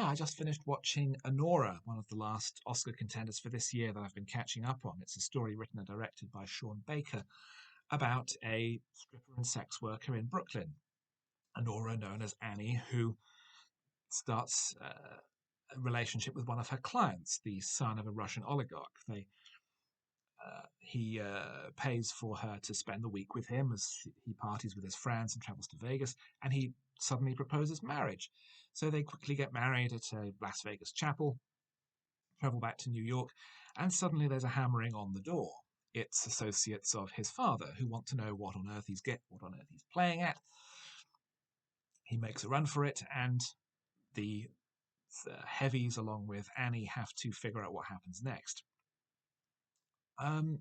I just finished watching Anora, one of the last Oscar contenders for this year that I've been catching up on. It's a story written and directed by Sean Baker about a stripper and sex worker in Brooklyn, Anora, known as Annie, who starts a relationship with one of her clients, the son of a Russian oligarch. He pays for her to spend the week with him as he parties with his friends and travels to Vegas, and he suddenly proposes marriage. So they quickly get married at a Las Vegas chapel, travel back to New York, and suddenly there's a hammering on the door. It's associates of his father who want to know what on earth he's playing at. He makes a run for it, and the heavies, along with Annie, have to figure out what happens next.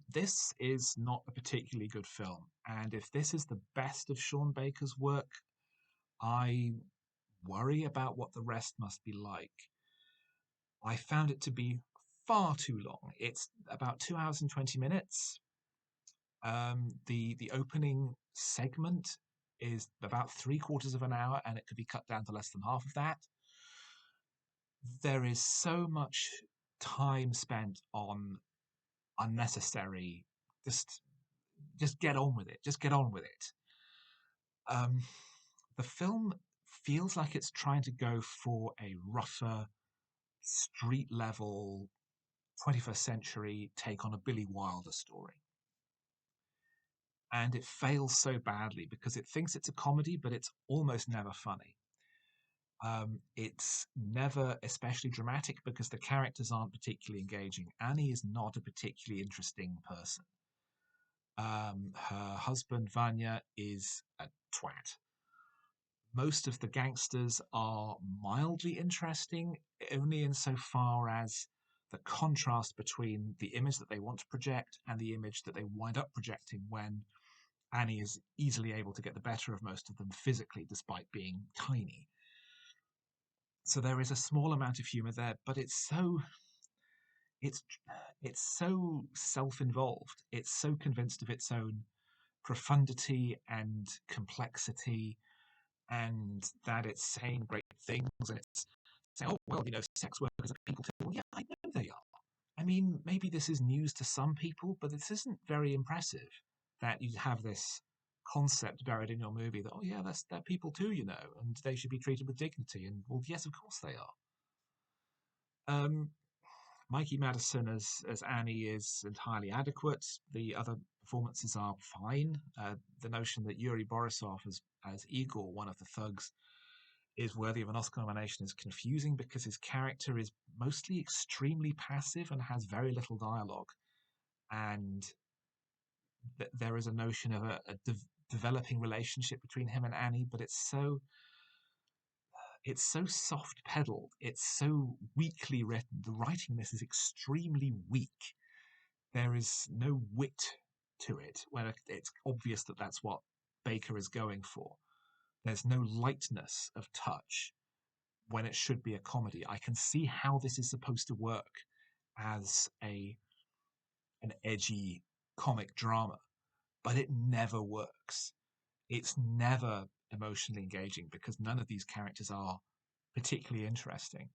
This is not a particularly good film, and if this is the best of Sean Baker's work, I worry about what the rest must be like. I found it to be far too long. It's about 2 hours and 20 minutes. The opening segment is about 3/4 of an hour, and it could be cut down to less than half of that. There is so much time spent on unnecessary. Just get on with it. Just get on with it. The film feels like it's trying to go for a rougher, street level, 21st century take on a Billy Wilder story. And it fails so badly because it thinks it's a comedy, but it's almost never funny. It's never especially dramatic because the characters aren't particularly engaging. Annie is not a particularly interesting person. Her husband, Vanya, is a twat. Most of the gangsters are mildly interesting, only insofar as the contrast between the image that they want to project and the image that they wind up projecting when Annie is easily able to get the better of most of them physically, despite being tiny. So there is a small amount of humor there, but it's so self-involved. It's so convinced of its own profundity and complexity, and that it's saying great things, and it's saying, oh, well, sex workers are people too. Well, yeah, I know they are. I mean, maybe this is news to some people, but this isn't very impressive that you have this concept buried in your movie that, oh, yeah, they're people too, and they should be treated with dignity. And, well, yes, of course they are. Mikey Madison as Annie is entirely adequate. The other performances are fine. The notion that Yura Borisov as Igor, one of the thugs, is worthy of an Oscar nomination is confusing because his character is mostly extremely passive and has very little dialogue. And there is a notion of a developing relationship between him and Annie, but it's so soft pedaled. It's so weakly written. The writing in this is extremely weak. There is no wit to it, where it's obvious that that's what Baker is going for. There's no lightness of touch when it should be a comedy. I can see how this is supposed to work as an edgy comic drama, but it never works. It's never emotionally engaging because none of these characters are particularly interesting.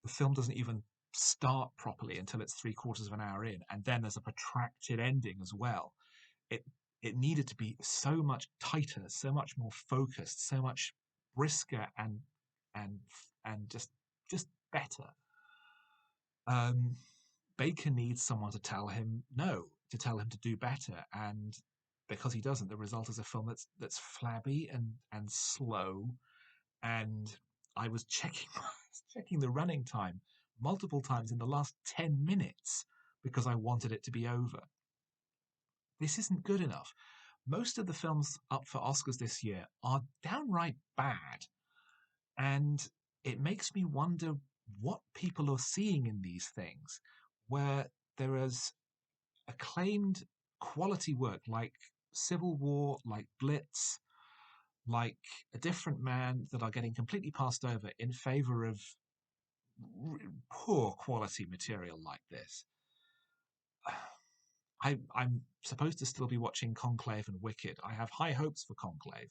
The film doesn't even start properly until it's 3/4 of an hour in, and then there's a protracted ending as well. It needed to be so much tighter, so much more focused, so much brisker and just better. Baker needs someone to tell him no, to tell him to do better, and because he doesn't, the result is a film that's flabby and slow. And I was checking the running time multiple times in the last 10 minutes because I wanted it to be over. This isn't good enough. Most of the films up for Oscars this year are downright bad, and it makes me wonder what people are seeing in these things, where there is acclaimed quality work like Civil War, like Blitz, like A Different Man, that are getting completely passed over in favor of poor quality material like this. I'm supposed to still be watching Conclave and Wicked. I have high hopes for Conclave,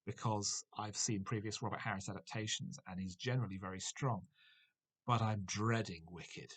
because I've seen previous Robert Harris adaptations and he's generally very strong. But I'm dreading Wicked.